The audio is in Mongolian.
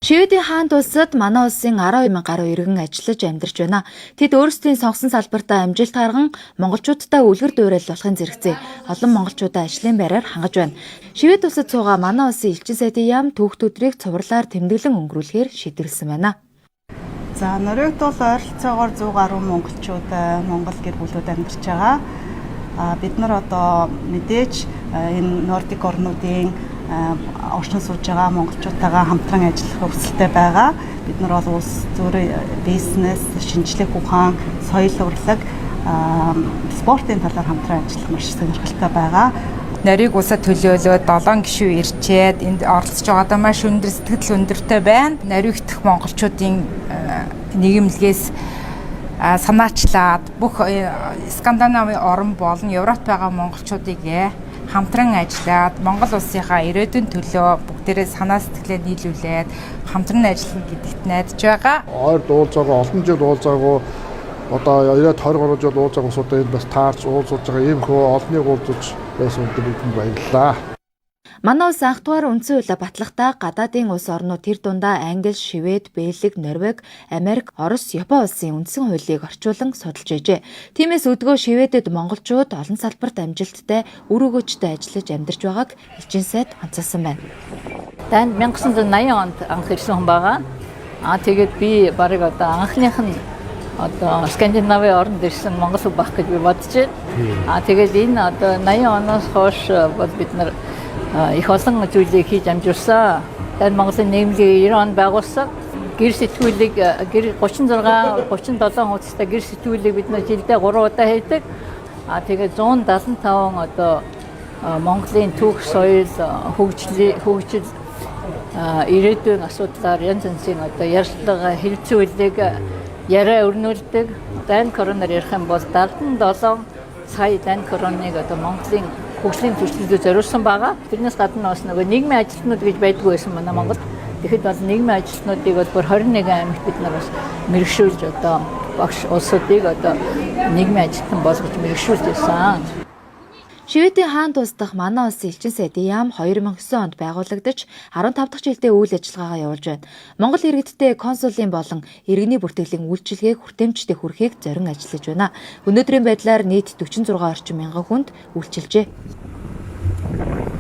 Шведийн хаант улсад манай улсын 12,000 гаруй иргэн ажиллаж амьдарч байна. Тэд өөрсдийн сонгосон салбартаа амжилт гарган монголчуудтай үлгэр дуурайл болохын зэрэгцээ олон монголчуудаа ажлын байраар хангаж байна. Швед улсад суугаа манай улсын элчин сайдын яам түүх өдрийг цувралаар тэмдэглэн өнгөрүүлэхээр шийдвэрлсэн байна. За Норвегид бол ойролцоогоор 100 гаруй монголчууд Монгол гэр бүлүүд амьдарч байгаа. Бид нар одоо мэдээж энэ нордик орнуудын орчин сууж байгаа монголчуудтайгаа хамтран ажиллах хүсэлтэй байгаа. Бид нар бол улс төрийн бизнес, шинжлэх ухаан, соёл урлаг, спортын талаар хамтран ажиллах маш сонирхолтой байгаа. Нарийг улсад төлөөлөөд 7 гишүүн ирчээд энд оролцож байгаадаа маш өндөр сэтгэл өндөртэй байна. Нарийгдах монголчуудын нийгэмлэгээс санаачлаад бүх Скандинавын орн болон Европт байгаа монголчуудыг хамтран ажиллаад Монгол улсынхаа ирээдүйн төлөө бүгдээрээ санаа сэтгэлээ нийлүүлээд хамтран ажиллах гэдэгт найдаж байгаа. Ойр уулзаагаа олон жил уулзаагүй одоо 20-20 жил уулзаагүй суудаа энэ бас таарч уулзуулж байгаа ийм хөө олныг уулзаж байсан үгэнд баярлалаа. Манай улс анх дугаар үндсэн хуулиа батлахдаа гадаадын улс орнууд тэр дундаа Англи, Швед, Бельги, Норвеги, Америк, Орос, Япон улсын үндсэн хуулийг орчуулан судалж байжээ. Тиймээс өдгөө Шведэд монголчууд олон салбарт амжилттай, үр өгөөжтэй ажиллаж амьдарч байгааг элчин сайд онцолсон байна. Танд 1980 онд анх ирсэн хүн байгаа. Тэгээд би барыг одоо анхных нь одоо Скандинавын орнд ирсэн монгол хүн байх гэж би бодож байна. Тэгээд энэ одоо 80 оноос хойш бол бид нар их олон зүйлийг хийж амжуулсан. Тэгээд Монголын нийгмийн 90 он байгуулсан. Гэр сэтгүүлийг 36-37 хуудастай гэр сэтгүүлийг бид нар жилдээ 3 удаа хийдэг. Тэгээд 175 одоо Монголын түүх, соёл, хөгжил ирээдүйн асуудлаар янз янзын одоо ярилцлага хэлцүүлэг яриа өрнүүлдэг. Дайн коронавир ярих юм бол 77 сая дайн коронавиг одоо Монголын хөгжлийн төслөд зориулсан байгаа. Тэрнээс гадна бас нөгөө нийгмийн ажилтнууд гэж байдгүй байсан манай Монгол. Тэгэхэд бол нийгмийн ажилтнуудыг бол бүр 21 аймагт бид нар бас мэрэгшүүлж одоо багш улсуудыг одоо нийгмийн ажилтан болгож мэрэгшүүлж байсан. Шведийн хаант улс дахь манай улсын элчин сайдын яам 2009 онд байгуулагдаж 15 дахь жилдээ үйл ажиллагаагаа явуулж байна. Монгол иргэдтэй консулын болон иргэний бүртгэлийн үйлчилгээг хүртээмжтэй хүргэхийг зорин ажиллаж байна. Өнөөдрийн байдлаар нийт 46 орчим мянган хүнд үйлчилжээ.